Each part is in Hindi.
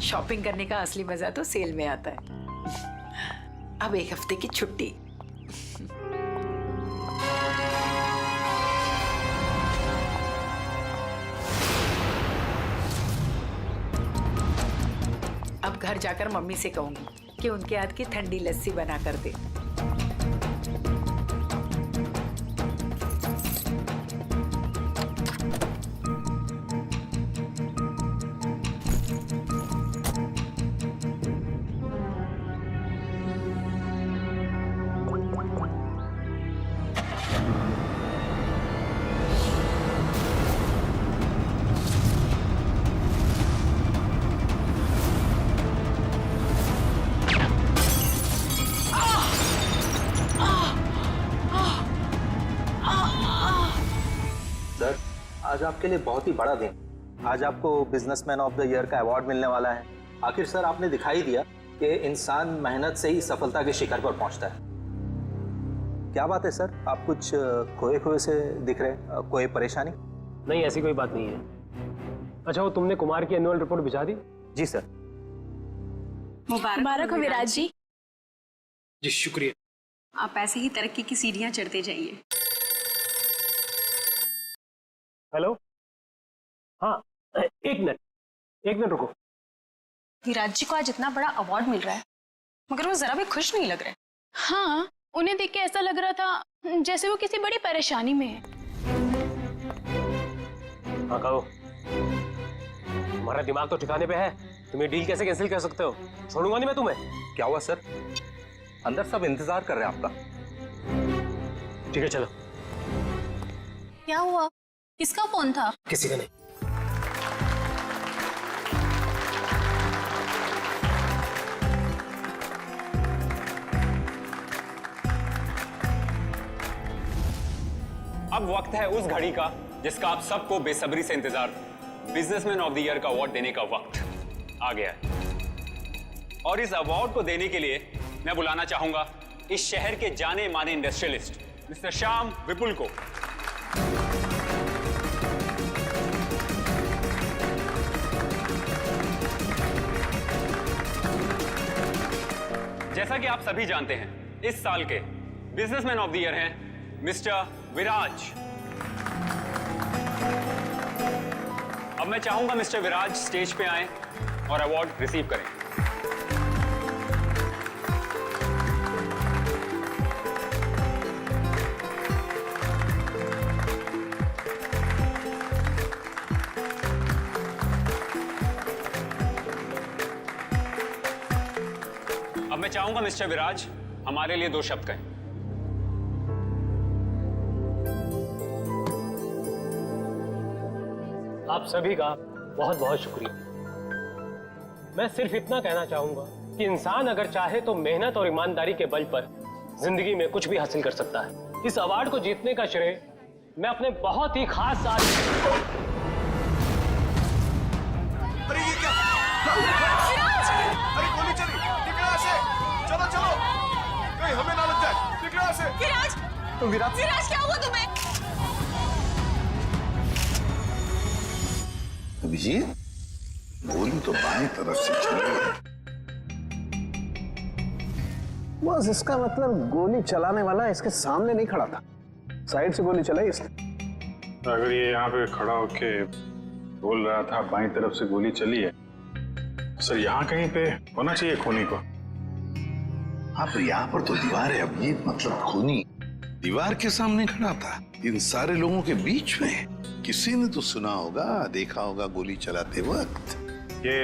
शॉपिंग करने का असली मजा तो सेल में आता है। अब एक हफ्ते की छुट्टी। अब घर जाकर मम्मी से कहूंगी कि उनके हाथ की ठंडी लस्सी बना कर दे। सर, आज आपके लिए बहुत ही बड़ा दिन। आज आपको बिजनेसमैन ऑफ द ईयर का अवार्ड मिलने वाला है। आखिर सर आपने दिखाई दिया कि इंसान मेहनत से ही सफलता के शिखर पर पहुंचता है। क्या बात है सर, आप कुछ खोए खोए से दिख रहे, कोई परेशानी? नहीं, ऐसी कोई बात नहीं है। अच्छा, वो तुमने कुमार की एनुअल रिपोर्ट भिजा दी? जी सर। मुबारक हो विराज जी। जी शुक्रिया। आप ऐसे ही तरक्की की सीढ़ियां चढ़ते जाइए। हेलो, हाँ एक मिनट रुको। विराज जी को आज इतना बड़ा अवार्ड मिल रहा है मगर वो जरा भी खुश नहीं लग रहे। हाँ, उन्हें देख के ऐसा लग रहा था जैसे वो किसी बड़ी परेशानी में है। हाँ कहो, तुम्हारा दिमाग तो ठिकाने पे है। तुम ये डील कैसे कैंसिल कर सकते हो? छोड़ूंगा नहीं मैं तुम्हें। क्या हुआ सर? अंदर सब इंतजार कर रहे हैं आपका। ठीक है चलो। क्या हुआ? किसका फोन था? किसी का नहीं। अब वक्त है उस घड़ी का जिसका आप सबको बेसब्री से इंतजार, बिजनेसमैन ऑफ द ईयर का अवार्ड देने का वक्त आ गया है। और इस अवार्ड को देने के लिए मैं बुलाना चाहूंगा इस शहर के जाने माने इंडस्ट्रियलिस्ट मिस्टर श्याम विपुल को। जैसा कि आप सभी जानते हैं, इस साल के बिजनेसमैन ऑफ द ईयर हैं मिस्टर विराज। अब मैं चाहूंगा मिस्टर विराज स्टेज पे आएं और अवार्ड रिसीव करें। अब मैं चाहूंगा मिस्टर विराज हमारे लिए 2 शब्द कहें। आप सभी का बहुत बहुत शुक्रिया। मैं सिर्फ इतना कहना चाहूंगा कि इंसान अगर चाहे तो मेहनत और ईमानदारी के बल पर जिंदगी में कुछ भी हासिल कर सकता है। इस अवार्ड को जीतने का श्रेय मैं अपने बहुत ही खास साथी हमें ना लग जाए। निकलो यहाँ से। विराज! तो विराज क्या हुआ तुम्हें? अभिजीत, गोली तो बाएं तरफ से चली है। बस इसका मतलब गोली चलाने वाला इसके सामने नहीं खड़ा था, साइड से गोली चलाई इसने। अगर ये यहाँ पे खड़ा होके बोल रहा था बाईं तरफ से गोली चली है, सर यहाँ कहीं पे होना चाहिए खूनी को। हाँ, पर यहाँ पर तो दीवार है अभिजीत, मतलब खूनी दीवार के सामने खड़ा था इन सारे लोगों के बीच में। किसी ने तो सुना होगा, देखा होगा गोली चलाते वक्त। ये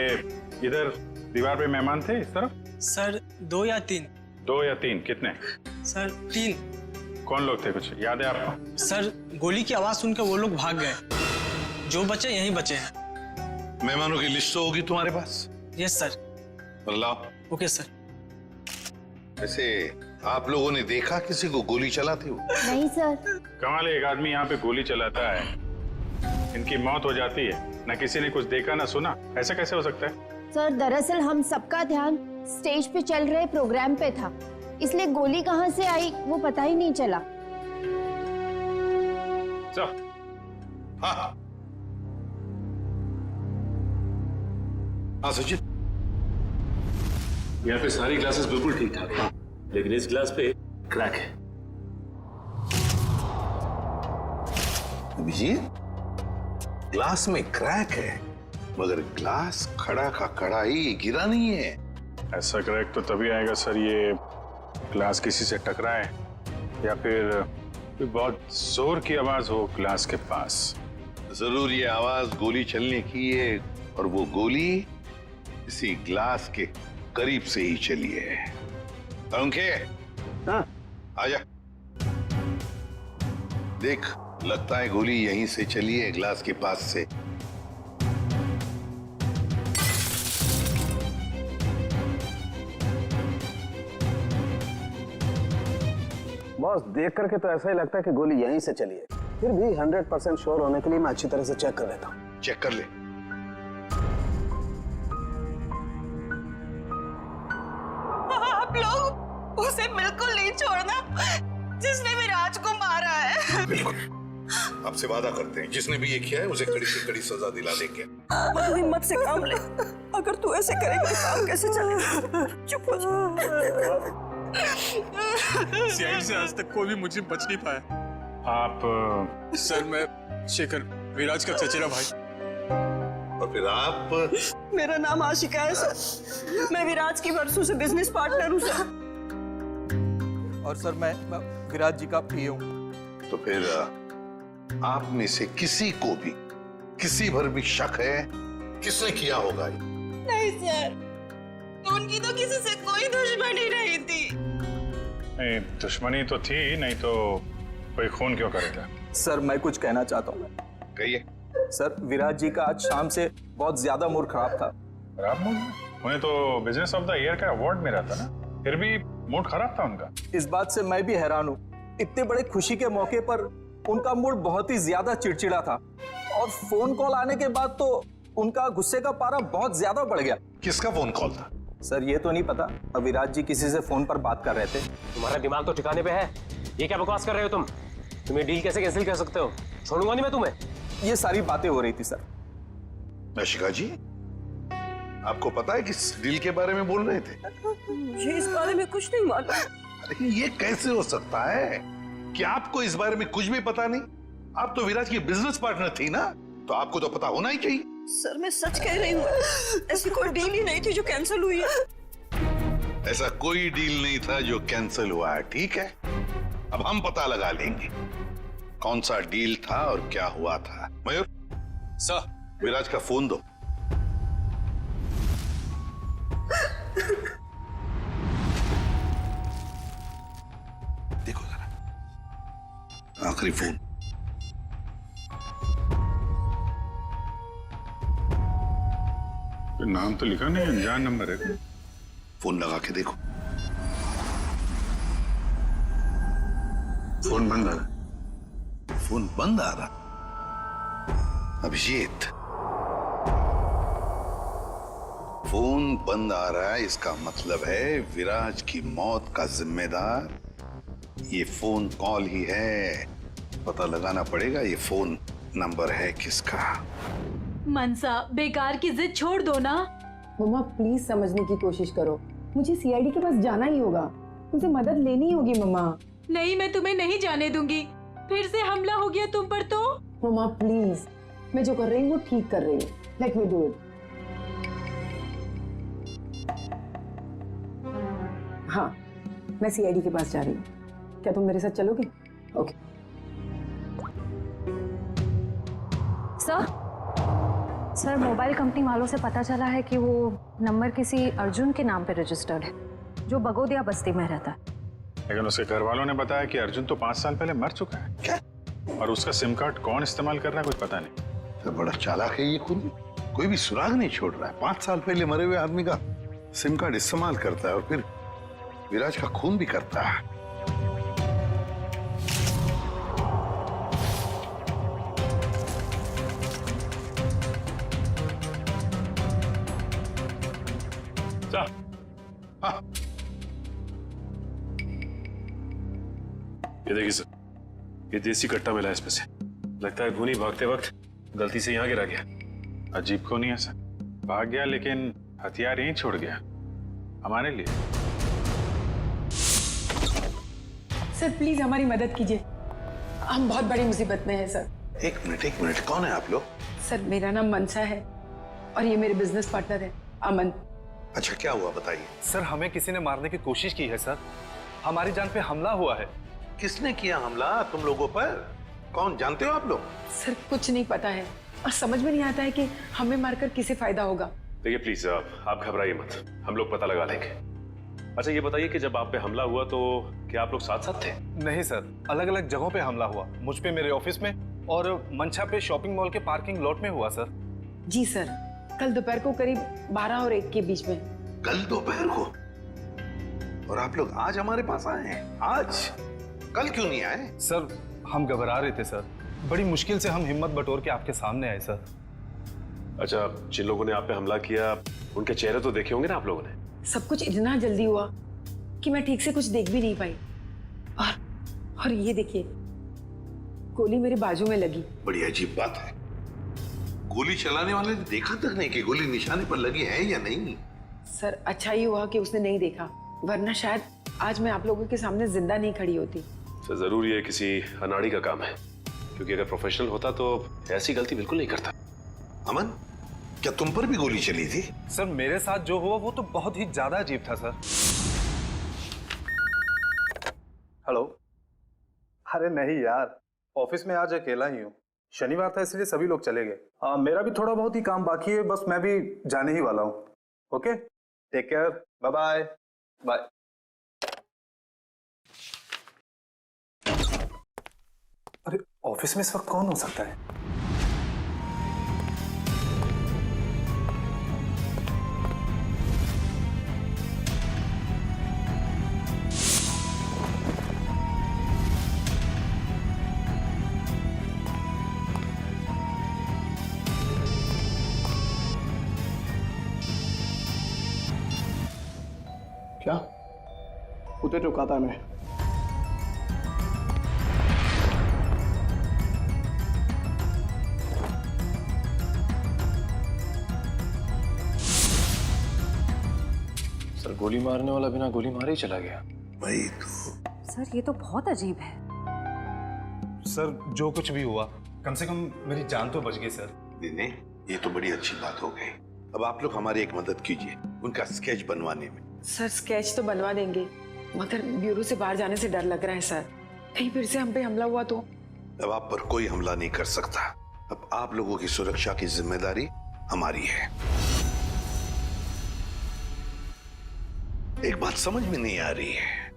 इधर दीवार पे मेहमान थे इस तरफ? सर 2 या 3। 2 या 3 कितने? सर 3। कौन लोग थे, कुछ याद है आपको? सर गोली की आवाज सुनकर वो लोग भाग गए, जो बचे यहीं बचे हैं। मेहमानों की लिस्ट तो होगी तुम्हारे पास? Yes sir. अल्लाह। Okay sir. वैसे आप लोगों ने देखा किसी को गोली चलाते हुए? नहीं सर। कमाल है, एक आदमी यहाँ पे गोली चलाता है, इनकी मौत हो जाती है, ना किसी ने कुछ देखा ना सुना। ऐसा कैसे हो सकता है? सर दरअसल हम सबका ध्यान स्टेज पे चल रहे प्रोग्राम पे था, इसलिए गोली कहाँ से आई वो पता ही नहीं चला। हाँ हाँ सचिन, यहाँ पे सारी ग्लासेस बिल्कुल ठीक ठाक है, लेकिन इस ग्लास पे क्रैक है। अभिजीत, ग्लास में क्रैक है, मगर ग्लास खड़ा का खड़ा ही, गिरा नहीं है। ऐसा क्रैक तो तभी आएगा सर, ये ग्लास किसी से टकराए या फिर कोई बहुत जोर की आवाज हो ग्लास के पास। जरूर ये आवाज गोली चलने की है, और वो गोली इसी ग्लास के करीब से ही चली है। पंखे, हाँ आजा। देख, लगता है गोली यहीं से चली है, ग्लास के पास से। बॉस, देख करके तो ऐसा ही लगता है कि गोली यहीं से चली है। फिर भी 100% श्योर होने के लिए मैं अच्छी तरह से चेक कर लेता हूँ। चेक कर ले। आप लोग उसे बिल्कुल नहीं छोड़ना जिसने विराज को मारा है। बिल्कुल, आपसे वादा करते हैं, जिसने भी ये किया है उसे कड़ी से कड़ी सजा दिला देंगे। तू हिम्मत से काम ले, अगर तू ऐसे करेगा काम कैसे चलेगा? चुप हो जा। सीआईडी से आज तक कोई भी मुझे बच नहीं पाया। आप सर, मैं शेखर, विराज का चचेरा भाई। और फिर आप? मेरा नाम आशिका है सर, मैं विराज की वर्षों से बिजनेस पार्टनर हूँ सर। और सर मैं विराज जी का पीए हूँ। तो फिर आप में से किसी को भी किसी भर भी शक है किसने किया होगा ये? नहीं सर, उनकी तो किसी से कोई दुश्मनी नहीं थी। नहीं, दुश्मनी तो थी, नहीं तो कोई खून क्यों करेगा? सर मैं कुछ कहना चाहता हूँ। कहिए। सर, विराज जी का आज शाम से बहुत ज्यादा मूड खराब था। खराब मूड? उन्हें तो बिजनेस ऑफ द ईयर का अवार्ड मिला था ना, फिर भी मूड खराब था उनका। इस बात से मैं भी हैरान हूँ, इतने बड़े खुशी के मौके पर उनका मूड बहुत ही ज्यादा चिड़चिड़ा था, और फोन कॉल आने के बाद तो उनका गुस्से का पारा बहुत ज्यादा बढ़ गया। किसका फोन कॉल था? सर ये तो नहीं पता, विराज जी किसी से फोन पर बात कर रहे थे। तुम्हारा दिमाग तो ठिकाने पे है, ये क्या बकवास कर रहे हो तुम? तुम्हें डील कैसे कैंसिल कर सकते हो? छोड़ूंगा नहीं मैं तुम्हें। ये सारी बातें हो रही थी सर। आशिका जी, आपको पता है किस डील के बारे में बोल रहे थे? मुझे इस बारे में कुछ नहीं मालूम। अरे ये कैसे हो सकता है कि आपको इस बारे में कुछ भी पता नहीं? आप तो विराज की बिजनेस पार्टनर थी ना, तो आपको तो पता होना ही चाहिए। सर मैं सच कह रही हूँ, ऐसी कोई डील ही नहीं थी जो कैंसिल हुई है। ऐसा कोई डील नहीं था जो कैंसिल हुआ है, ठीक है? अब हम पता लगा लेंगे कौन सा डील था और क्या हुआ था। मयूर सर, विराज का फोन दो। देखो जरा, आखिरी फोन। नाम तो लिखा नहीं, अनजान नंबर है। फोन लगा के देखो। फोन बंद आ रहा। फोन बंद आ रहा। अभिजीत, फोन बंद आ रहा है, इसका मतलब है विराज की मौत का जिम्मेदार ये फोन कॉल ही है। पता लगाना पड़ेगा ये फोन नंबर है किसका। मनसा, बेकार की जिद छोड़ दो ना। मम्मा प्लीज समझने की कोशिश करो, मुझे सीआईडी के पास जाना ही होगा, उनसे मदद लेनी होगी। मम्मा नहीं, मैं तुम्हें नहीं जाने दूंगी। फिर से हमला हो गया तुम पर तो। मम्मा प्लीज, मैं जो कर रही हूँ वो ठीक कर रही हूँ, लेट मी डू इट। हाँ, मैं सीआईडी के पास जा रही हूँ, क्या तुम मेरे साथ चलोगे? ओके। सर, मोबाइल कंपनी वालों से पता चला है कि वो नंबर किसी अर्जुन के नाम पे रजिस्टर्ड है, जो बगोदिया बस्ती में रहता है। लेकिन उसके घर वालों ने बताया कि अर्जुन तो 5 साल पहले मर चुका है। क्या? और उसका सिम कार्ड कौन इस्तेमाल कर रहा है कुछ पता नहीं। तो बड़ा चालाक है ये खून, कोई भी सुराग नहीं छोड़ रहा है। 5 साल पहले मरे हुए आदमी का सिम कार्ड इस्तेमाल करता है और फिर विराज का खून भी करता है। हाँ। ये देखिए सर, ये देसी कट्टा मिला इसमें से। लगता है धोनी भागते वक्त गलती से यहाँ गिरा गया। अजीब क्यों नहीं है सर, भाग गया लेकिन हथियार यहीं छोड़ गया। हमारे लिए? सर प्लीज हमारी मदद कीजिए, हम बहुत बड़ी मुसीबत में हैं सर। एक मिनट, कौन है आप लोग? सर मेरा नाम मनसा है और ये मेरे बिजनेस पार्टनर है अमन। अच्छा, क्या हुआ बताइए। सर हमें किसी ने मारने की कोशिश की है सर, हमारी जान पे हमला हुआ है। किसने किया हमला तुम लोगों पर? कौन, जानते हो आप लोग? सर कुछ नहीं पता है और समझ में नहीं आता है कि हमें मारकर किसे फायदा होगा। देखिए प्लीज आप घबराइए मत, हम लोग पता लगा लेंगे। अच्छा ये बताइए कि जब आप पे हमला हुआ तो क्या आप लोग साथ साथ थे? नहीं सर, अलग अलग जगहों पे हमला हुआ, मुझ पे मेरे ऑफिस में और मंशा पे शॉपिंग मॉल के पार्किंग लॉट में हुआ सर। जी सर, कल दोपहर को करीब 12 और 1 के बीच में। कल दोपहर को? और आप लोग आज हमारे पास आए हैं? आज? कल क्यों नहीं आए? सर हम घबरा रहे थे सर, बड़ी मुश्किल से हम हिम्मत बटोर के आपके सामने आए सर। अच्छा, जिन लोगों ने आप पे हमला किया उनके चेहरे तो देखे होंगे ना आप लोगों ने? सब कुछ इतना जल्दी हुआ कि मैं ठीक से कुछ देख भी नहीं पाई। और ये देखिए, गोली मेरे बाजू में लगी। बड़ी अजीब बात है, गोली चलाने वाले ने देखा तक नहीं कि गोली निशाने पर लगी है या नहीं। सर अच्छा ही हुआ कि उसने नहीं देखा, वरना शायद आज मैं आप लोगों के सामने जिंदा नहीं खड़ी होती। सर जरूरी है किसी अनाड़ी का काम है, क्योंकि अगर प्रोफेशनल होता तो ऐसी गलती बिल्कुल नहीं करता। अमन, क्या तुम पर भी गोली चली थी? सर मेरे साथ जो हुआ वो तो बहुत ही ज्यादा अजीब था सर। हेलो। अरे नहीं यार, ऑफिस में आज अकेला ही हूँ, शनिवार था इसलिए सभी लोग चले गए। मेरा भी थोड़ा बहुत ही काम बाकी है, बस मैं भी जाने ही वाला हूँ। Okay, take care, bye bye. Bye. अरे ऑफिस में इस वक्त कौन हो सकता है? क्या कुत्ते चुकाता है मैं? सर गोली मारने वाला बिना गोली मारे ही चला गया। भाई तो सर ये तो बहुत अजीब है। सर जो कुछ भी हुआ, कम से कम मेरी जान तो बच गई सर। दीदी, ये तो बड़ी अच्छी बात हो गई। अब आप लोग हमारी एक मदद कीजिए उनका स्केच बनवाने में। सर स्केच तो बनवा देंगे, मगर ब्यूरो से बाहर जाने से डर लग रहा है सर, कहीं फिर से हम पे हमला हुआ तो। अब आप पर कोई हमला नहीं कर सकता। अब आप लोगों की सुरक्षा की जिम्मेदारी हमारी है। एक बात समझ में नहीं आ रही है,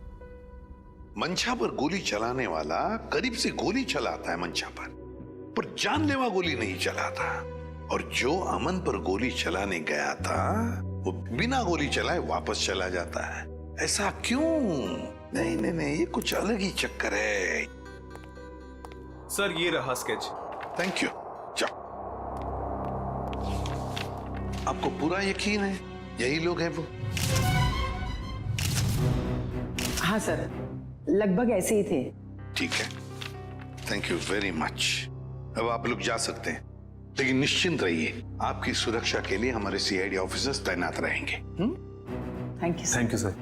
मंशा पर गोली चलाने वाला करीब से गोली चलाता है मंशा पर जानलेवा गोली नहीं चलाता, और जो अमन पर गोली चलाने गया था वो बिना गोली चलाए वापस चला जाता है। ऐसा क्यों? नहीं नहीं नहीं, ये कुछ अलग ही चक्कर है। सर ये रहा स्केच। Thank you. जाओ। आपको पूरा यकीन है यही लोग हैं वो? हाँ सर, लगभग ऐसे ही थे। ठीक है, थैंक यू वेरी मच। अब आप लोग जा सकते हैं, लेकिन निश्चिंत रहिए, आपकी सुरक्षा के लिए हमारे सीआईडी ऑफिसर्स तैनात रहेंगे। Thank you. Thank you sir.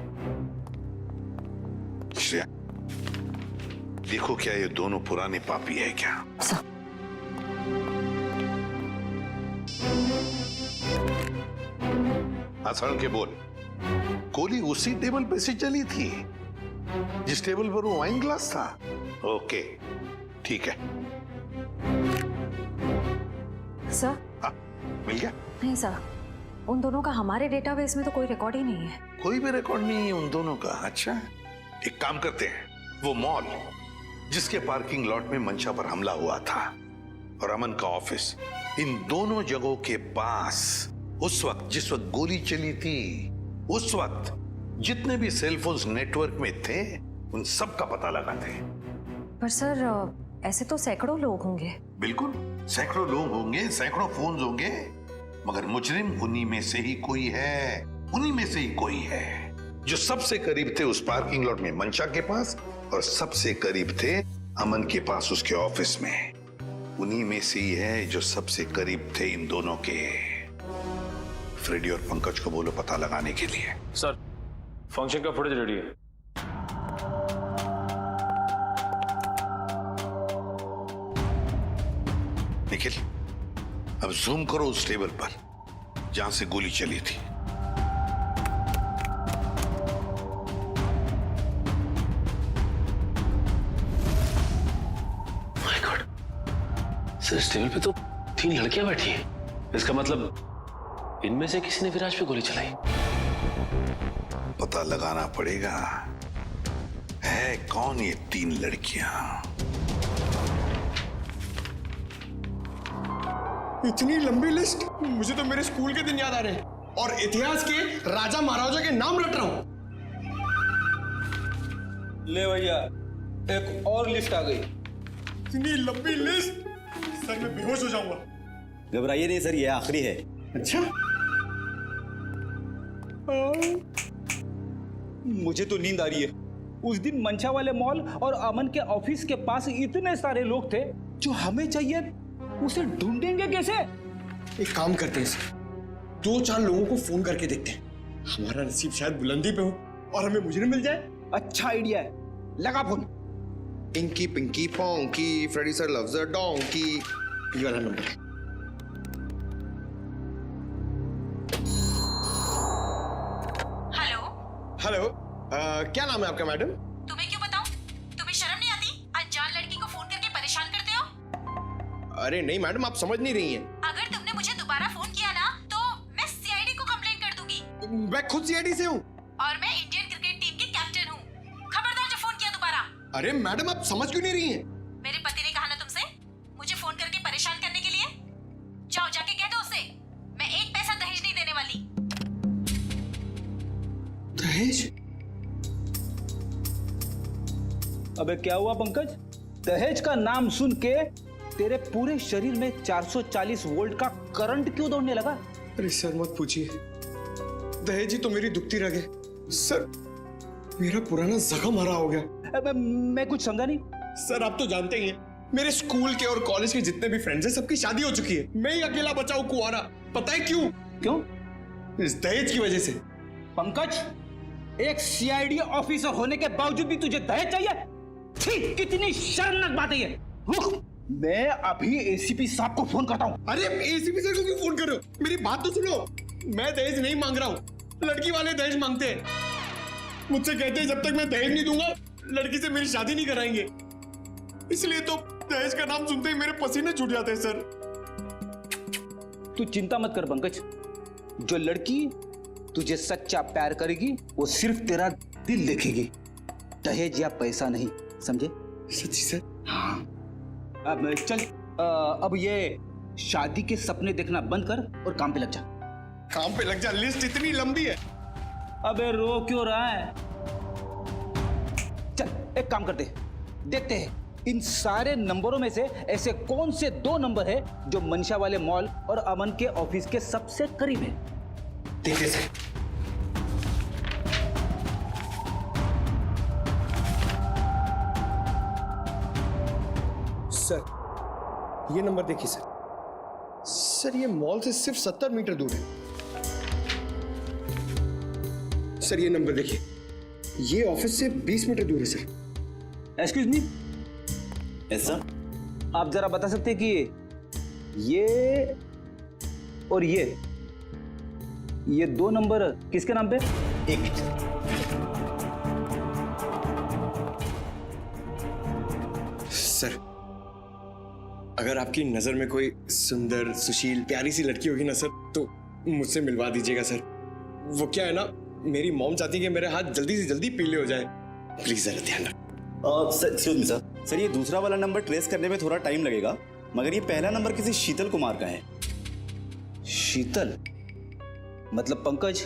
Shreya, देखो क्या ये दोनों पुराने पापी है क्या? आसान के बोल, गोली उसी टेबल पे से चली थी जिस टेबल पर वो वाइन ग्लास था? ओके ठीक है। सर मिल गया? नहीं सर, उन दोनों का हमारे डेटाबेस में तो कोई रिकॉर्ड ही नहीं है। कोई भी रिकॉर्ड नहीं है उन दोनों का? अच्छा, एक काम करते हैं, वो मॉल जिसके पार्किंग लॉट में मंशा पर हमला हुआ था और अमन का ऑफिस, इन दोनों जगहों के पास उस वक्त जिस वक्त गोली चली थी, उस वक्त जितने भी सेलफोन्स नेटवर्क में थे उन सब का पता लगाते हैं। पर सर ऐसे तो सैकड़ों लोग होंगे। बिल्कुल, सैकड़ों लोग होंगे, सैकड़ों फोन होंगे, मगर मुजरिम उन्हीं में से ही कोई है, उन्हीं में से ही कोई है जो सबसे करीब थे उस पार्किंग लॉट में मंशा के पास, और सबसे करीब थे अमन के पास उसके ऑफिस में। उन्हीं में से ही है जो सबसे करीब थे इन दोनों के। फ्रेडी और पंकज को बोलो पता लगाने के लिए। सर फंक्शन का फुटेज रेडी है। निखिल, अब जूम करो उस टेबल पर जहां से गोली चली थी। माय गॉड, सर इस टेबल पे तो 3 लड़कियां बैठी हैं। इसका मतलब इनमें से किसी ने विराज पे गोली चलाई। पता लगाना पड़ेगा है कौन ये 3 लड़कियां। इतनी लंबी लिस्ट, मुझे तो मेरे स्कूल के दिन याद आ रहे हैं और इतिहास के राजा महाराजा के नाम रट रहा हूं। ले भैया, एक और लिस्ट आ गई। इतनी लंबी लिस्ट, सर मैं बेहोश हो जाऊंगा। घबराइए नहीं सर, ये आखिरी है। अच्छा, मुझे तो नींद आ रही है। उस दिन मंशा वाले मॉल और अमन के ऑफिस के पास इतने सारे लोग थे, जो हमें चाहिए उसे ढूंढेंगे कैसे? एक काम करते हैं सर, 2-4 लोगों को फोन करके देखते हैं। हमारा नसीब शायद बुलंदी पे हो और हमें मुजरिम मिल जाए। अच्छा आइडिया है, लगा phone. Inky pinky ponky, Freddy sir loves a donkey, ये वाला नंबर। हेलो, क्या नाम है आपका मैडम? तुम्हें क्यों बताऊं? तुम्हें शर्म नहीं आती? अनजान लड़की को फोन करके परेशान करते हो। अरे नहीं मैडम, आप समझ नहीं रही हैं। अगर तुमने मुझे दोबारा फोन किया ना तो मैं सीआईडी को कंप्लेंट कर दूंगी। मैं खुद सीआईडी से हूँ और मैं इंडियन क्रिकेट टीम के कैप्टन हूँ। खबरदार जो फोन किया दोबारा। अरे मैडम, आप समझ क्यों नहीं रही हैं? मेरे पति ने कहा ना तुमसे मुझे फोन करके परेशान करने के लिए। जाओ जाके कह दो उसे, मैं 1 पैसा दहेज नहीं देने वाली। दहेज? अबे क्या हुआ पंकज? दहेज का नाम सुन के तेरे पूरे शरीर में 440 वोल्ट का करंट क्यों दौड़ने लगा? अरे सर मत पूछिए, दहेज ही तो मेरी दुखती रग है। सर मेरा पुराना जख्म हरा हो गया। मैं कुछ समझा नहीं। सर आप तो जानते ही हैं, मेरे स्कूल के और कॉलेज के जितने भी फ्रेंड्स हैं सबकी शादी हो चुकी है। मैं ही अकेला बचा हूं कुंवारा। पता है क्यों? क्यों? इस दहेज की वजह से। पंकज, एक सीआईडी ऑफिसर होने के बावजूद भी तुझे दहेज चाहिए? ठीक, कितनी शर्मनाक बात है ये। रुक, मैं अभी एसीपी साहब को फोन करता हूँ। अरे एसीपी सर को क्यों फोन कर रहे हो? मेरी बात तो सुनो। मैं दहेज नहीं मांग रहा हूँ, लड़की वाले दहेज मांगते हैं। मुझसे कहते हैं जब तक मैं दहेज नहीं दूंगा लड़की से मेरी शादी नहीं कराएंगे। इसलिए तो दहेज का नाम सुनते ही मेरे पसीने छूट जाते हैं सर। तू चिंता मत कर पंकज, जो लड़की तुझे सच्चा प्यार करेगी वो सिर्फ तेरा दिल देखेगी, दहेज या पैसा नहीं, समझे? सच्ची सर? हाँ। अब चल, अब ये शादी के सपने देखना बंद कर और काम पे लग जा। काम पे लग जा? लिस्ट इतनी लंबी है। अबे रो क्यों रहा है? चल एक काम करते हैं, देखते हैं इन सारे नंबरों में से ऐसे कौन से 2 नंबर है जो मंशा वाले मॉल और अमन के ऑफिस के सबसे करीब है। देखिए सर, सर ये नंबर देखिए सर। सर ये मॉल से सिर्फ 70 मीटर दूर है। सर ये नंबर देखिए, ये ऑफिस से 20 मीटर दूर है sir. Excuse me. Yes sir. आप जरा बता सकते हैं कि ये और ये 2 नंबर किसके नाम पे? एक मिनट। सर अगर आपकी नजर में कोई सुंदर सुशील प्यारी सी लड़की होगी ना सर, तो मुझसे मिलवा दीजिएगा सर। वो क्या है ना, मेरी मॉम चाहती है कि मेरे हाथ जल्दी से जल्दी पीले हो जाए। प्लीज जरा ध्यान रखो। Excuse me sir. सर ये दूसरा वाला नंबर ट्रेस करने में थोड़ा टाइम लगेगा, मगर ये पहला नंबर किसी शीतल कुमार का है। शीतल? मतलब पंकज,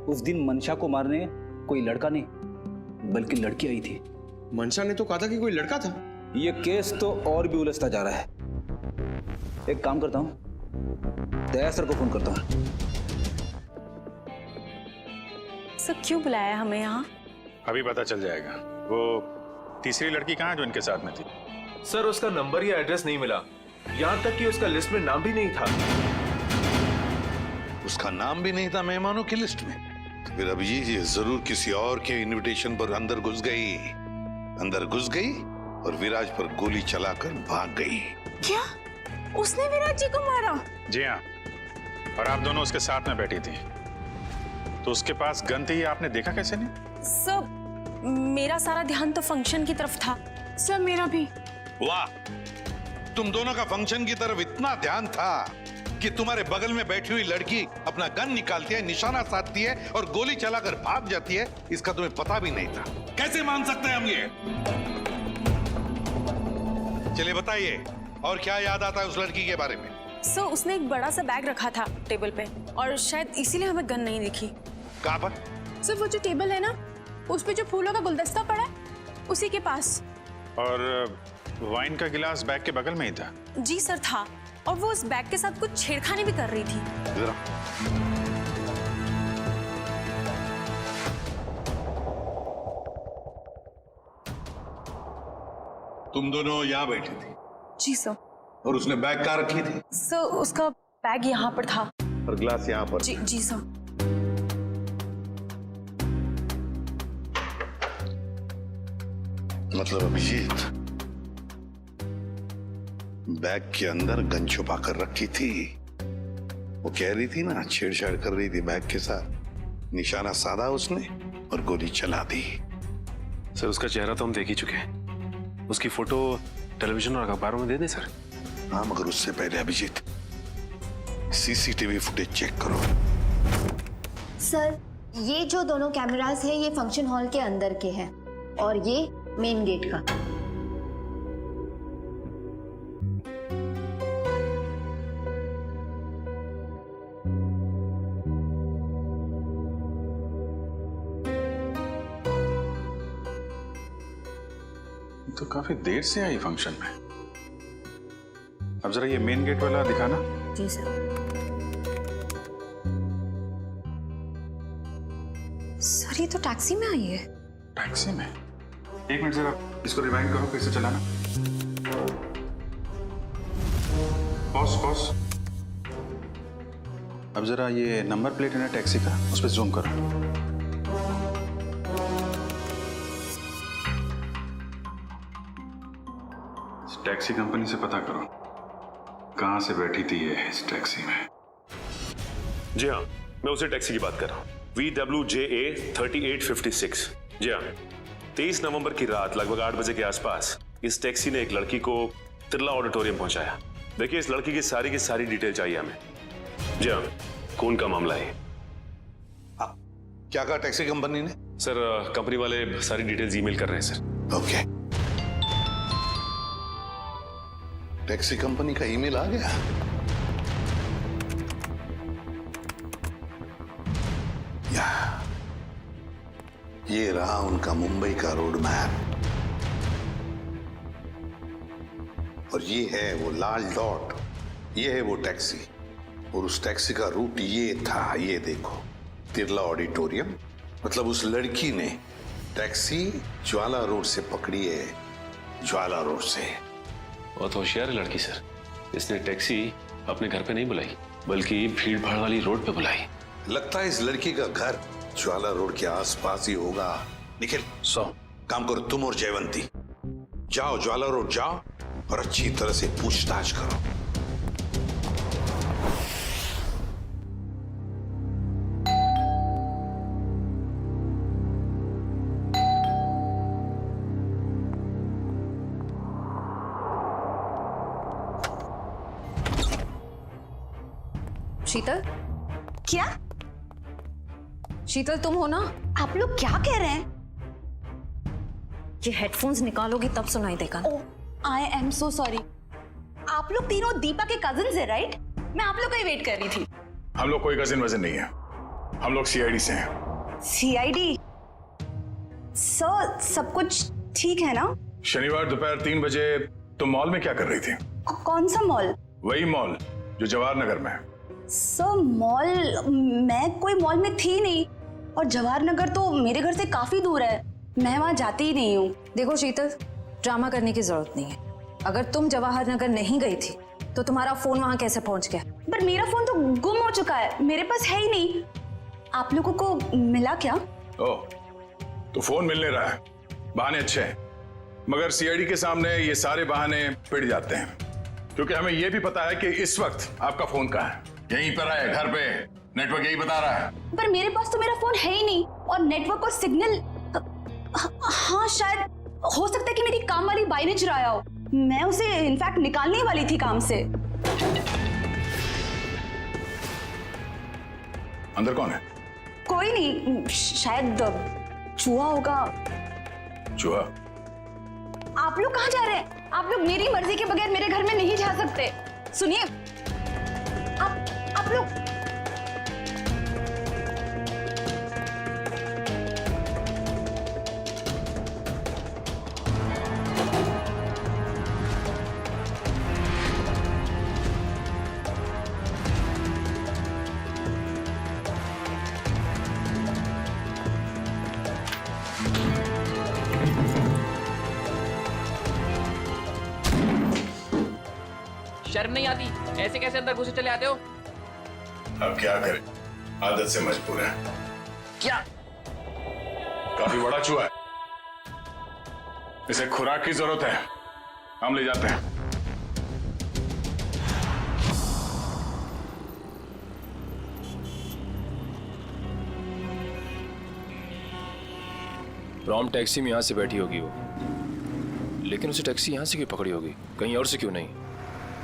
उस दिन मंशा को मारने कोई लड़का नहीं बल्कि लड़की आई थी। मंशा ने तो कहा था कि कोई लड़का था। ये केस तो और भी उलझता जा रहा है। एक काम करता हूं, दया सर को फोन करता हूं। सर क्यों बुलाया हमें यहाँ? अभी पता चल जाएगा। वो तीसरी लड़की कहाँ है जो इनके साथ में थी? सर उसका नंबर या एड्रेस नहीं मिला, यहाँ तक कि उसका लिस्ट में नाम भी नहीं था। उसका नाम भी नहीं था मेहमानों की लिस्ट में। फिर अभिजीत ये जरूर किसी और के इनविटेशन पर अंदर घुस गई और विराज पर गोली चलाकर भाग गई। क्या उसने विराज जी को मारा? जी हाँ, और आप दोनों उसके साथ में बैठी थी, तो उसके पास गन थी, आपने देखा कैसे नहीं? सर मेरा सारा ध्यान तो फंक्शन की तरफ था। सर मेरा भी। वाह, तुम दोनों का फंक्शन की तरफ इतना ध्यान था कि तुम्हारे बगल में बैठी हुई लड़की अपना गन निकालती है, निशाना साधती है और गोली चलाकर भाग जाती है, इसका तुम्हें पता भी नहीं था। कैसे मान सकते हैं हम ये? चलिए बताइए, और क्या याद आता है उस लड़की के बारे में? सर उसने एक बड़ा सा बैग रखा था टेबल पे, और शायद इसीलिए हमें गन नहीं दिखी। कहाँ पर? सर वो जो टेबल है ना, उस पे जो फूलों का गुलदस्ता पड़ा है, उसी के पास। और वाइन का गिलास बैग के बगल में ही था? जी सर था, और वो उस बैग के साथ कुछ छेड़खानी भी कर रही थी। जरा तुम दोनों यहाँ बैठी थी? जी सर। और उसने बैग कहाँ रखी थी? सर उसका बैग यहाँ पर था। और गिलास यहाँ पर? जी सर। मतलब अभिजीत बैग के अंदर गन छुपा कर रखी थी। वो कह रही थी ना, छेड़छाड़ कर रही थी बैग के साथ, निशाना साधा उसने और गोली चला दी। सर उसका चेहरा तो हम देख ही चुके हैं, उसकी फोटो टेलीविजन और अखबारों में दे दें सर? हाँ, मगर उससे पहले अभिजीत सीसीटीवी फुटेज चेक करो। सर ये जो दोनों कैमरास है ये फंक्शन हॉल के अंदर के हैं और ये मेन गेट का। तो काफी देर से आई फंक्शन में। अब जरा ये मेन गेट वाला दिखाना। जी सर। सर ये तो टैक्सी में आई है। टैक्सी में? एक मिनट जरा इसको रिवाइंड करो, कैसे चलाना। पॉज। अब जरा ये नंबर प्लेट है ना टैक्सी का, उस पर जूम करो। इस टैक्सी कंपनी से पता करो कहां से बैठी थी ये इस टैक्सी में। जी हाँ, मैं उसी टैक्सी की बात कर रहा हूँ, VWJA 3856। जी हाँ, 23 नवंबर की रात लगभग 8 बजे के आसपास इस टैक्सी ने एक लड़की को तिरला ऑडिटोरियम पहुंचाया। देखिए इस लड़की की सारी डिटेल चाहिए हमें। जी हाँ, खून का मामला है। क्या कहा टैक्सी कंपनी ने? सर कंपनी वाले सारी डिटेल्स ईमेल कर रहे हैं सर। ओके, टैक्सी कंपनी का ईमेल आ गया। ये रहा उनका मुंबई का रोड मैप और ये है वो लाल डॉट, ये है वो टैक्सी और उस टैक्सी का रूट ये था, ये देखो, तिरला ऑडिटोरियम। मतलब उस लड़की ने टैक्सी ज्वाला रोड से पकड़ी है, ज्वाला रोड से। बहुत होशियार है लड़की सर, इसने टैक्सी अपने घर पे नहीं बुलाई बल्कि भीड़ भाड़ वाली रोड पे बुलाई। लगता है इस लड़की का घर ज्वाला रोड के आसपास ही होगा। निखिल, काम करो, तुम और जयवंती जाओ ज्वाला रोड जाओ और अच्छी तरह से पूछताछ करो। शीतल? क्या? शीतल तुम हो ना? आप लोग क्या कह रहे हैं? ये हेडफोन्स निकालोगी तब सुनाई देगा। I am so sorry. आप लोग तीनों दीपा के कजिन्स हैं राइट? मैं आप लोग का ही वेट कर रही थी। हम लोग कोई कजिन वजन नहीं है, हम लोग CID से हैं। CID? सर सब कुछ ठीक है ना? शनिवार दोपहर 3 बजे तुम मॉल में क्या कर रही थी? कौन सा मॉल? वही मॉल जो जवाहर नगर में है। सर मॉल, मैं कोई मॉल में थी नहीं और जवाहर नगर तो मेरे घर से काफी दूर है, मैं वहां जाती ही नहीं हूँ। देखो शीतल, ड्रामा करने की जरूरत नहीं है। अगर तुम जवाहर नगर नहीं गई थी तो तुम्हारा फोन वहां कैसे पहुंच गया? पर मेरा फोन तो गुम हो चुका है, मेरे पास है ही नहीं। आप लोगों को मिला क्या? ओह, तो फोन मिलने रहा है। बहाने अच्छे हैं, मगर सीआईडी के सामने ये सारे बहाने पिट जाते हैं, क्योंकि हमें ये भी पता है कि इस वक्त आपका फोन कहाँ है। यहीं पर है, घर पे। नेटवर्क यही बता रहा है। पर मेरे पास तो मेरा फोन है ही नहीं, और नेटवर्क और सिग्नल। हाँ, शायद हो सकता है कि मेरी काम वाली बाई ने चुराया हो। मैं उसे इनफैक्ट निकालने ही वाली थी काम से। अंदर कौन है? कोई नहीं, शायद चूहा होगा। चूहा? आप लोग कहाँ जा रहे हैं? आप लोग मेरी मर्जी के बगैर मेरे घर में नहीं जा सकते। सुनिए, आप लोग शर्म नहीं आती? ऐसे कैसे अंदर घुसे चले आते हो? अब क्या करें, आदत से मजबूर है। क्या? काफी बड़ा चूहा है, इसे खुराक की जरूरत है, हम ले जाते हैं। रॉम टैक्सी में यहाँ से बैठी होगी वो, लेकिन उसे टैक्सी यहाँ से क्यों पकड़ी होगी, कहीं और से क्यों नहीं?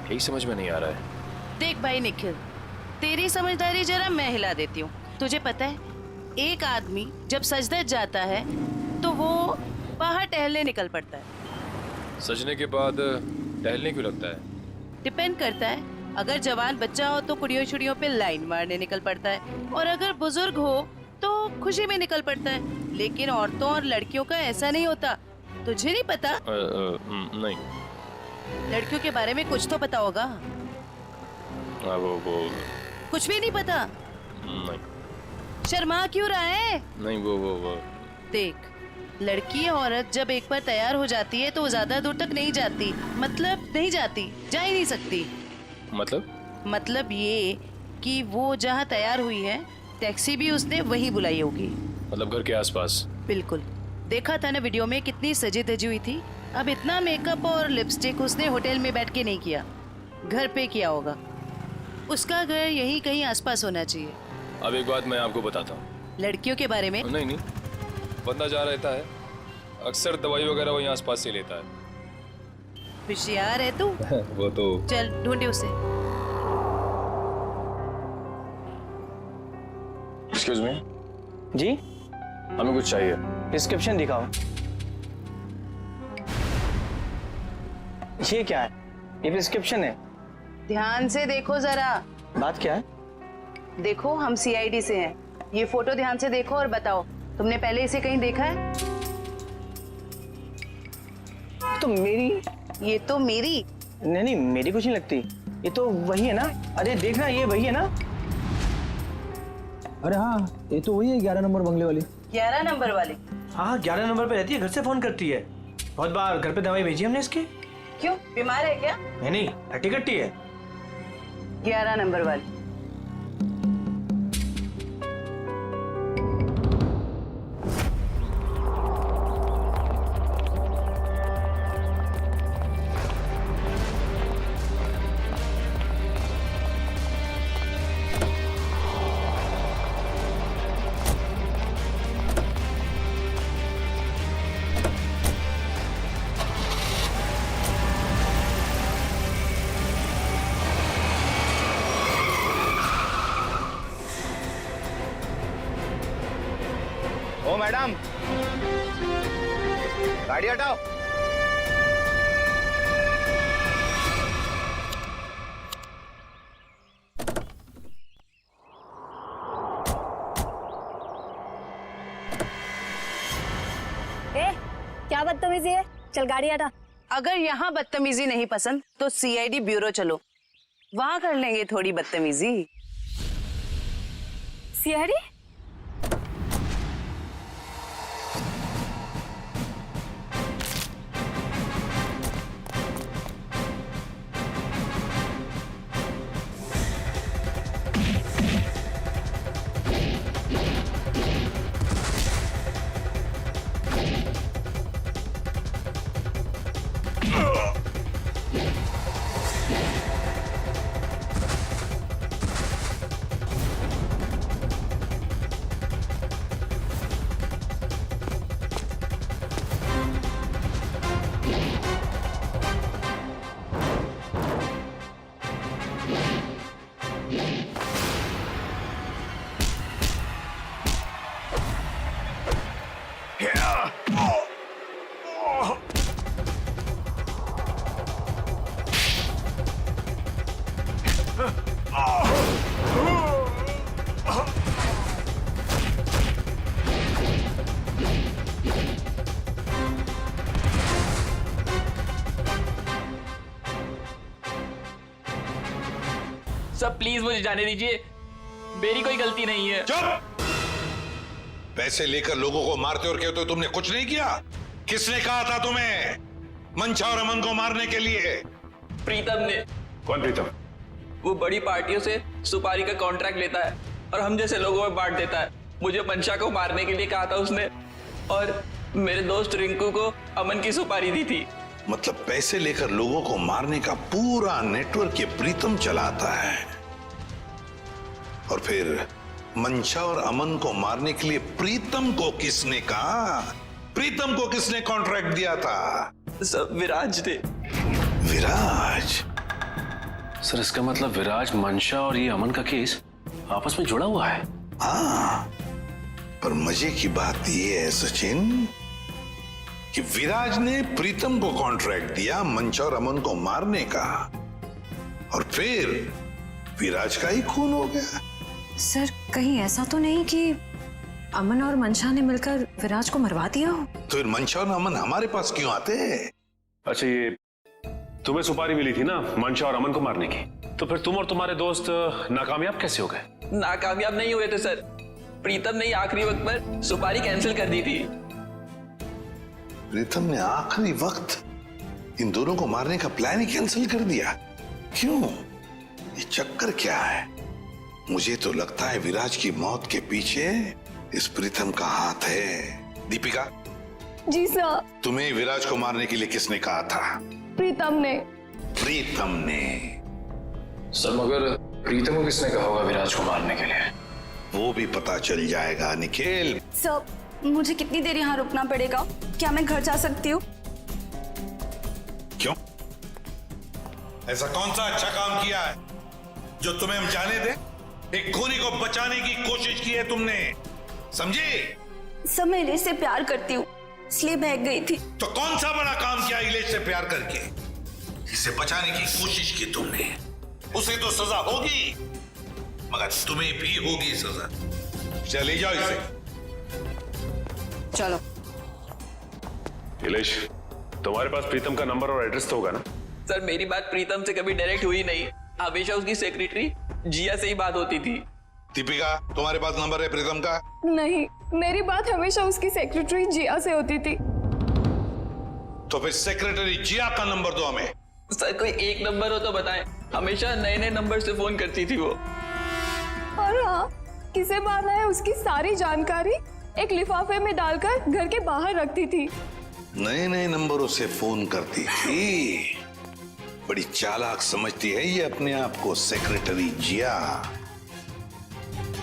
यही समझ में नहीं आ रहा है। देख भाई निखिल, तेरी समझदारी जरा मैं हिला देती हूँ। तुझे पता है, एक आदमी जब सज-धज जाता है तो वो बाहर टहलने निकल पड़ता है। सजने के बाद टहलने क्यों लगता है? डिपेंड करता है, अगर जवान बच्चा हो तो कुड़ियों छुड़ियों पे लाइन मारने निकल पड़ता है, और अगर बुजुर्ग हो तो खुशी में निकल पड़ता है। लेकिन औरतों और लड़कियों का ऐसा नहीं होता। तुझे नहीं पता? नहीं। लड़कियों के बारे में कुछ तो पता होगा। वो कुछ भी नहीं पता? नहीं। शर्मा क्यों रहा है? नहीं, वो देख, लड़की या औरत जब एक बार तैयार हो जाती है तो ज्यादा दूर तक नहीं जाती। मतलब नहीं जाती, जा ही नहीं सकती। मतलब ये कि वो जहाँ तैयार हुई है, टैक्सी भी उसने वही बुलाई होगी। मतलब घर के आसपास? बिल्कुल। देखा था ना वीडियो में, कितनी सजी धजी हुई थी। अब इतना मेकअप और लिपस्टिक उसने होटल में बैठ के नहीं किया, घर पे किया होगा। उसका घर यहीं कहीं आसपास होना चाहिए। अब एक बात मैं आपको बताता हूँ। लड़कियों के बारे में? नहीं, बंदा जा रहता है, अक्सर दवाई वगैरह वहीं आसपास से लेता है। होशियार है तू। वो तो। चल ढूंढे उसे। Excuse me. जी, हमें कुछ चाहिए। प्रिस्क्रिप्शन दिखाओ। ये क्या है? ये प्रिस्क्रिप्शन है। ध्यान से देखो जरा। बात क्या है? देखो, हम सीआईडी से हैं। ये फोटो ध्यान से देखो और बताओ, तुमने पहले इसे कहीं देखा है? तो मेरी। ये तो मेरी। नहीं, मेरी कुछ नहीं लगती। ये तो वही है ना? अरे देखना, ये वही है ना? अरे हाँ, ये तो वही है 11 नंबर बंगले वाली। 11 नंबर वाली? हाँ, 11 नंबर पे रहती है, घर से फोन करती है। बहुत बार घर पे दवाई भेजी हमने इसकी। क्यों, बीमार है क्या? नहीं, हट्टी कट्टी है। 11 नंबर वाली। ओ मैडम, गाड़ी हटाओ। क्या बदतमीजी है? चल गाड़ी हटा। अगर यहाँ बदतमीजी नहीं पसंद तो सीआईडी ब्यूरो चलो, वहां कर लेंगे थोड़ी बदतमीजी। सीआईडी? सर प्लीज मुझे जाने दीजिए, मेरी कोई गलती नहीं है। चुप! पैसे लेकर लोगों को मारते और कहते हो तुमने कुछ नहीं किया। किसने कहा था तुम्हें मंशा और अमन को मारने के लिए? प्रीतम ने। कौन प्रीतम? वो बड़ी पार्टियों से सुपारी का कॉन्ट्रैक्ट लेता है और हम जैसे लोगों में बांट देता है। मुझे मंशा को मारने के लिए कहा था उसने, और मेरे दोस्त रिंकू को अमन की सुपारी दी थी। मतलब पैसे लेकर लोगों को मारने का पूरा नेटवर्क ये प्रीतम चलाता है। और फिर मंशा और अमन को मारने के लिए प्रीतम को किसने कहा? प्रीतम को किसने कॉन्ट्रैक्ट दिया था? सब विराज ने। विराज? सर इसका मतलब विराज, मंशा और ये अमन का केस आपस में जुड़ा हुआ है। हाँ, पर मजे की बात ये है सचिन कि विराज ने प्रीतम को कॉन्ट्रैक्ट दिया मंशा और अमन को मारने का, और फिर विराज का ही खून हो गया। सर कहीं ऐसा तो नहीं कि अमन और मंशा ने मिलकर विराज को मरवा दिया हो? तो फिर मंशा और अमन हमारे पास क्यों आते? अच्छा, ये तुम्हें सुपारी मिली थी ना मंशा और अमन को मारने की, तो फिर तुम और तुम्हारे दोस्त नाकामयाब कैसे हो गए? नाकामयाब नहीं हुए थे सर, प्रीतम ने आखिरी वक्त पर सुपारी कैंसिल कर दी थी। प्रीतम ने आखिरी वक्त इन दोनों को मारने का प्लान ही कैंसिल कर दिया? क्यों? ये चक्कर क्या है? मुझे तो लगता है विराज की मौत के पीछे इस प्रीतम का हाथ है। दीपिका। जी सर। तुम्हें विराज को मारने के लिए किसने कहा था? प्रीतम ने। प्रीतम ने? सर मगर प्रीतम को किसने कहा होगा विराज को मारने के लिए? वो भी पता चल जाएगा निखिल। सर मुझे कितनी देर यहाँ रुकना पड़ेगा? क्या मैं घर जा सकती हूँ? क्यों? ऐसा कौन सा अच्छा काम किया है जो तुम्हें हम जाने दें? एक खूनी को बचाने की कोशिश की है तुमने, समझे? सब मैं इलेश से प्यार करती हूँ, इसलिए भाग गई थी। तो कौन सा बड़ा काम किया इलेश से प्यार करके? इसे बचाने की कोशिश की तुमने, उसे तो सजा होगी, मगर तुम्हें भी होगी सजा। चले जाओ इसे। चलो। इलेश, तुम्हारे पास प्रीतम का नंबर और एड्रेस तो होगा ना? सर मेरी बात प्रीतम से कभी डायरेक्ट हुई नहीं, हमेशा उसकी सेक्रेटरी जिया से ही बात होती थी। दीपिका, तुम्हारे पास नंबर है प्रीतम का? नहीं, मेरी बात हमेशा उसकी सेक्रेटरी जिया से होती थी। तो फिर सेक्रेटरी जिया का नंबर दो हमें। सर कोई एक नंबर हो तो बताएं, हमेशा नए नए नंबर से फोन करती थी वो। और हाँ, किसे मारना है उसकी सारी जानकारी एक लिफाफे में डालकर घर के बाहर रखती थी। नए नए नंबरों से फोन करती थी। बड़ी चालाक समझती है ये अपने आप को सेक्रेटरी जिया,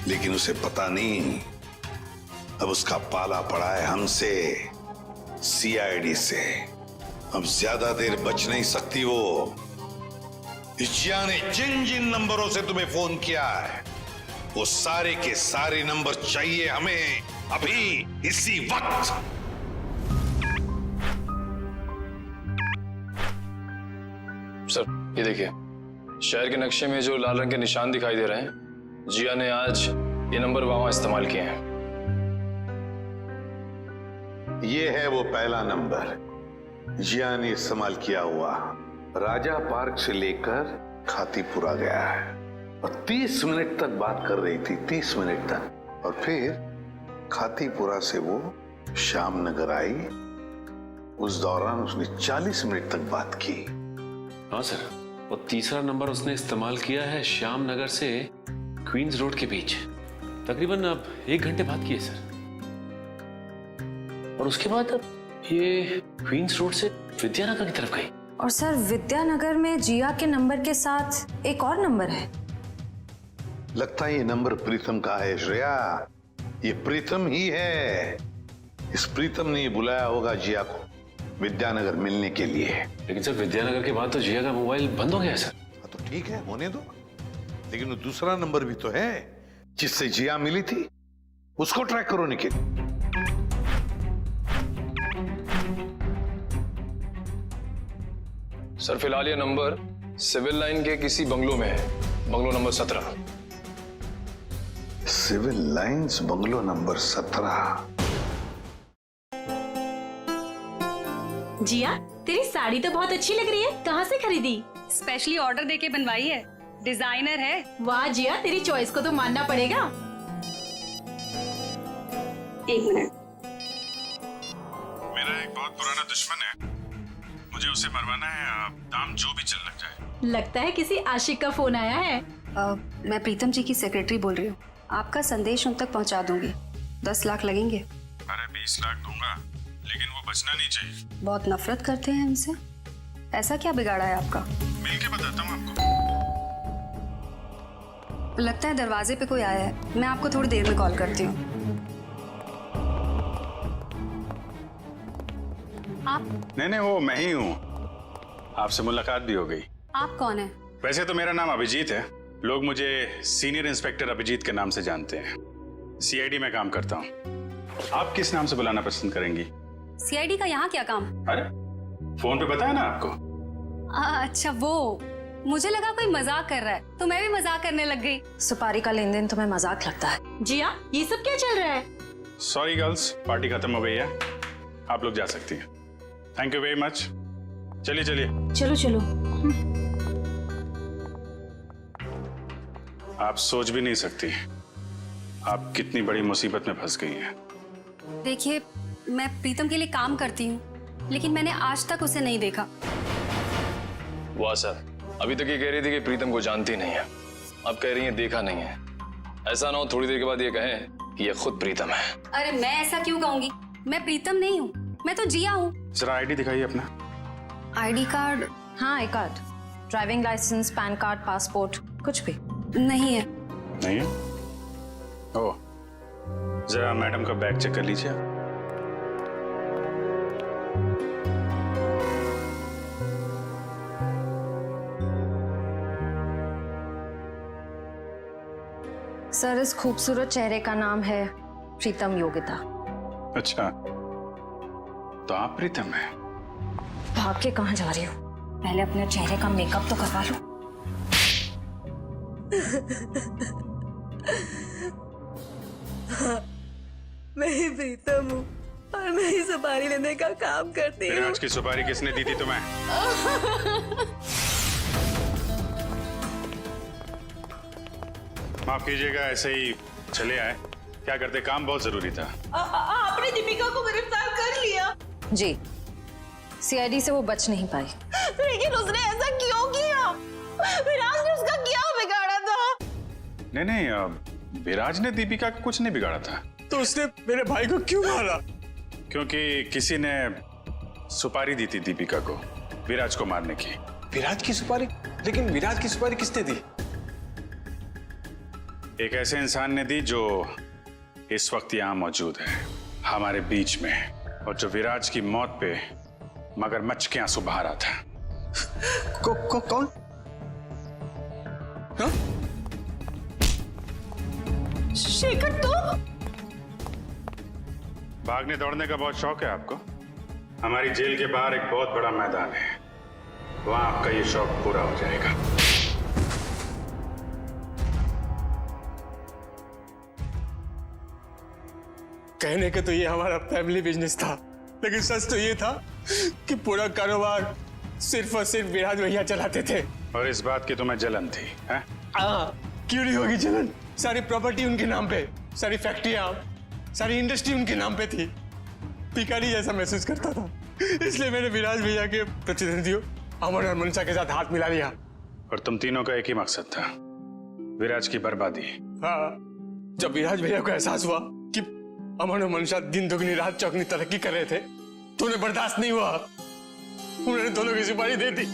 लेकिन उसे पता नहीं अब उसका पाला पड़ा है हमसे, सीआईडी से। अब ज्यादा देर बच नहीं सकती वो। जिया ने जिन जिन नंबरों से तुम्हें फोन किया है वो सारे के सारे नंबर चाहिए हमें अभी, इसी वक्त। सर ये देखिए, शहर के नक्शे में जो लाल रंग के निशान दिखाई दे रहे हैं, जिया ने आज ये नंबर वहां इस्तेमाल किए हैं। ये है वो पहला नंबर जिया ने इस्तेमाल किया हुआ। राजा पार्क से लेकर खातीपुरा गया है और 30 मिनट तक बात कर रही थी, 30 मिनट तक। और फिर खातीपुरा से वो श्याम नगर आई, उस दौरान उसने 40 मिनट तक बात की। हाँ सर, और तीसरा नंबर उसने इस्तेमाल किया है श्याम नगर से क्वींस रोड के बीच, तकरीबन अब 1 घंटे बात की है सर। और उसके बाद अब ये क्वींस रोड से विद्यानगर की तरफ गई। और सर विद्यानगर में जिया के नंबर के साथ एक और नंबर है। लगता है ये नंबर प्रीतम का है श्रेया, ये प्रीतम ही है। इस प्रीतम ने बुलाया होगा जिया को विद्यानगर मिलने के लिए। लेकिन सर विद्यानगर के बाद तो जिया का मोबाइल बंद हो गया है सर। तो ठीक है, होने दो, लेकिन वो दूसरा नंबर भी तो है जिससे जिया मिली थी, उसको ट्रैक करो निखिल। सर फिलहाल ये नंबर सिविल लाइन के किसी बंगलो में है, bungalow number 17। Civil Lines bungalow number 17। जिया तेरी साड़ी तो बहुत अच्छी लग रही है, कहाँ से खरीदी? स्पेशली ऑर्डर देके बनवाई है। डिजाइनर है। वाह जिया, तेरी चॉइस को तो मानना पड़ेगा। 1 मिनट। मेरा एक बहुत पुराना दुश्मन है, मुझे उसे मरवाना है। दाम जो भी चल लग जाए। लगता है किसी आशिक का फोन आया है। मैं प्रीतम जी की सेक्रेटरी बोल रही हूँ। आपका संदेश उन तक पहुँचा दूंगी। 10 लाख लगेंगे। अरे 20 लाख दूंगा, लेकिन वो बचना नहीं चाहिए। बहुत नफरत करते हैं हमसे। ऐसा क्या बिगाड़ा है आपका? मिल के बताता हूँ आपको। लगता है दरवाजे पे कोई आया है। मैं आपको थोड़ी देर में कॉल करती हूँ। आप? नहीं, वो मैं ही हूँ। आपसे मुलाकात भी हो गई। आप कौन है? वैसे तो मेरा नाम अभिजीत है, लोग मुझे सीनियर इंस्पेक्टर अभिजीत के नाम से जानते हैं। सीआईडी में काम करता हूँ। आप किस नाम से बुलाना पसंद करेंगी? सीआईडी का यहाँ क्या काम? अरे फोन पे बताया ना आपको। अच्छा वो, मुझे लगा कोई मजाक कर रहा है तो मैं भी मजाक करने लग गई। सुपारी का लेन देन तुम्हें मजाक लगता है? जिया, ये सब क्या चल रहा है? सॉरी गर्ल्स, पार्टी खत्म हो गई है, आप लोग जा सकती हैं। Thank you very much. चलिए चलिए। चलो चलो। आप सोच भी नहीं सकती आप कितनी बड़ी मुसीबत में फंस गई हैं। देखिए, मैं प्रीतम के लिए काम करती हूँ, लेकिन मैंने आज तक उसे नहीं देखा। वाह सर, अभी तक ये कह रही थी कि प्रीतम को जानती नहीं है, अब कह रही है देखा नहीं है। ऐसा ना हो थोड़ी देर के बाद ये कहें कि ये खुद प्रीतम है। अरे मैं ऐसा क्यों कहूंगी? मैं प्रीतम नहीं हूँ, मैं तो जिया हूँ। जरा आईडी दिखाइए अपना। ID card? हाँ, I card, driving licence, PAN card, passport, कुछ भी नहीं है। नहीं है? ओह, जरा मैडम का बैग चेक कर लीजिए। सर, इस खूबसूरत चेहरे का नाम है प्रीतम योगिता। अच्छा, तो आप प्रीतम हैं? भाग के कहाँ जा रही हो? पहले अपने चेहरे का मेकअप तो करवा लो। मैं ही प्रीतम हूँ और मैं ही सुपारी लेने का काम करती हूँ। आज की सुपारी किसने दी थी तुम्हें? माफ कीजिएगा, ऐसे ही चले आए। क्या करते, काम बहुत जरूरी था। आपने दीपिका को गिरफ्तार कर लिया? जी, सीआईडी से वो बच नहीं पाई। लेकिन उसने ऐसा क्यों किया? विराज ने उसका क्या बिगाड़ा था? नहीं, विराज ने दीपिका का कुछ नहीं बिगाड़ा था। तो उसने मेरे भाई को क्यों मारा? क्योंकि किसी ने सुपारी दी थी दीपिका को विराज को मारने की। विराज की सुपारी? लेकिन विराज की सुपारी किसने दी? एक ऐसे इंसान ने दी जो इस वक्त यहाँ मौजूद है हमारे बीच में, और जो विराज की मौत पे मगरमच्छ के आंसू बहा रहा था। कौन? हाँ? शेखर, तो भागने दौड़ने का बहुत शौक है आपको? हमारी जेल के बाहर एक बहुत बड़ा मैदान है, वहां आपका ये शौक पूरा हो जाएगा। कहने के तो ये हमारा फैमिली बिजनेस था, लेकिन सच तो ये था कि पूरा कारोबार सिर्फ और सिर्फ विराज भैया चलाते थे। और इस बात की तुम्हें जलन थी, हैं? क्यों नहीं होगी जलन? सारी प्रॉपर्टी उनके नाम पे, सारी फैक्ट्रियां, सारी इंडस्ट्री उनके नाम पे थी। भिखारी जैसा महसूस करता था, इसलिए मैंने विराज भैया के प्रतिद्वंदियों अमन और मनसा के साथ हाथ मिला लिया। और तुम तीनों का एक ही मकसद था, विराज की बर्बादी। हाँ, जब विराज भैया को एहसास हुआ कि अमन और मनसा दिन दुगनी रात चौगनी तरक्की कर रहे थे, तो उन्हें बर्दाश्त नहीं हुआ, उन्होंने दोनों की सुपारी दे दी।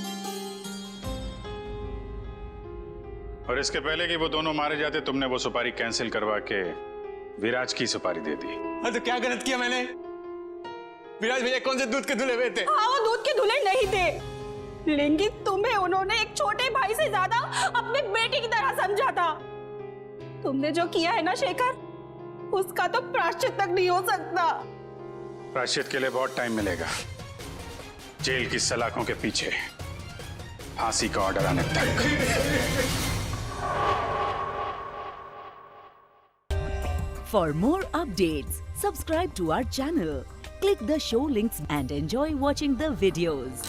और इसके पहले कि वो दोनों मारे जाते, तुमने वो सुपारी कैंसिल करवा के विराज की सुपारी दे दी। हाँ, तो क्या गलत किया मैंने? विराज भैया कौन से दूध के धुले हुए थे? हाँ, वो दूध के धुले नहीं थे, लेकिन तुम्हें उन्होंने एक छोटे भाई से ज्यादा अपने बेटे की तरह समझा था। तुमने जो किया है ना शेखर, उसका तो प्रायश्चित तक नहीं हो सकता। प्रायश्चित के लिए बहुत टाइम मिलेगा, जेल की सलाखों के पीछे फांसी का ऑर्डर आने तक। For more updates, subscribe to our channel, click the show links and enjoy watching the videos.